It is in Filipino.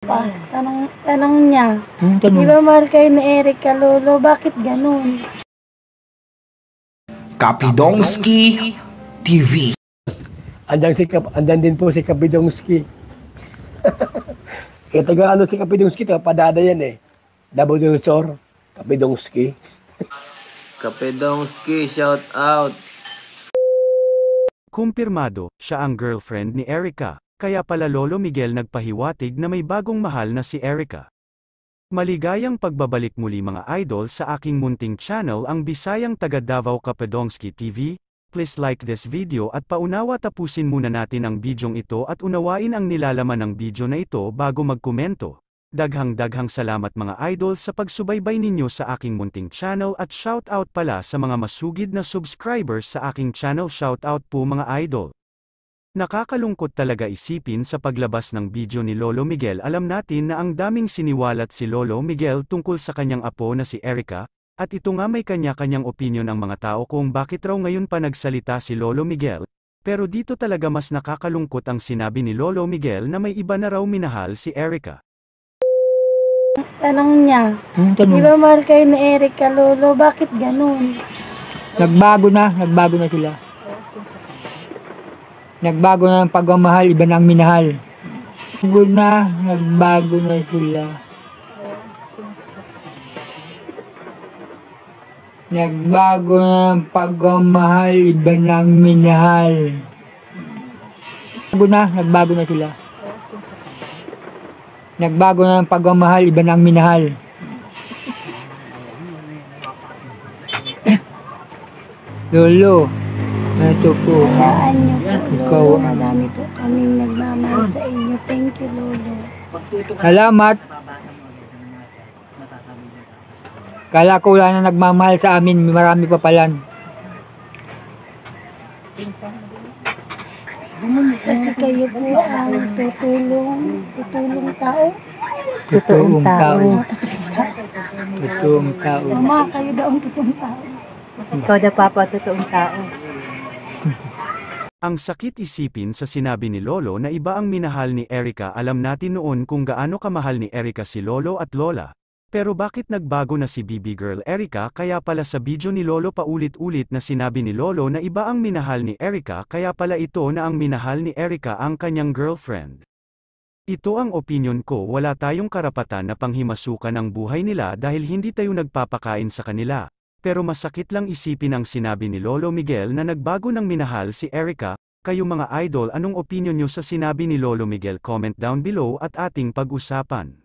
Tanong niya, di ba mahal kayo ni Erica, Lolo? Bakit ganun? Kapidongski TV. Andan din po si Kapidongski. Kaya taga ano si Kapidongski, padada yan eh. Nabulusor, Kapidongski. Kapidongski, shout out. Kumpirmado, siya ang girlfriend ni Erica, kaya pala Lolo Miguel nagpahiwatig na may bagong mahal na si Erica. Maligayang pagbabalik muli mga idol sa aking munting channel ang Bisayang taga Davao Kapidongski TV. Please like this video at paunawa tapusin muna natin ang bidyong ito at unawain ang nilalaman ng video na ito bago magkomento. Daghang salamat mga idol sa pagsubaybay ninyo sa aking munting channel at shoutout pala sa mga masugid na subscribers sa aking channel. Shoutout po mga idol. Nakakalungkot talaga isipin sa paglabas ng video ni Lolo Miguel. Alam natin na ang daming siniwalat si Lolo Miguel tungkol sa kanyang apo na si Erica, at ito nga may kanya-kanyang opinyon ang mga tao kung bakit raw ngayon pa nagsalita si Lolo Miguel, pero dito talaga mas nakakalungkot ang sinabi ni Lolo Miguel na may iba na raw minahal si Erica. Tanong niya, di ba mahal kayo ni Erica, Lolo? Bakit ganun? Nagbago na sila. Nagbago na ang pagmamahal, iba na ang minahal. Nagbago na sila. Nagbago na ang pagmamahal, iba na ang minahal. Nagbago na sila. Nagbago na ang pagmamahal, iba na ang minahal. Lolo, ito po. Hayaan niyo po, Ikaw. Lolo. Madami po kaming nagmamahal sa inyo. Thank you, Lolo. Salamat. Kala ko wala na nagmamahal sa amin, marami pa palan. Kasi kayo po ang tutulong tao. Totoong tao. Totoong tao. Mama, kayo daw ang totoong tao. Ikaw daw, Papa, totoong tao. Ang sakit isipin sa sinabi ni Lolo na iba ang minahal ni Erica. Alam natin noon kung gaano kamahal ni Erica si Lolo at Lola. Pero bakit nagbago na si BB Girl Erica? Kaya pala sa video ni Lolo paulit-ulit na sinabi ni Lolo na iba ang minahal ni Erica, kaya pala ito na ang minahal ni Erica ang kanyang girlfriend. Ito ang opinion ko. Wala tayong karapatan na panghimasukan ang buhay nila dahil hindi tayo nagpapakain sa kanila. Pero masakit lang isipin ang sinabi ni Lolo Miguel na nagbago ng minahal si Erica. Kayo mga idol, anong opinion nyo sa sinabi ni Lolo Miguel? Comment down below at ating pag-usapan.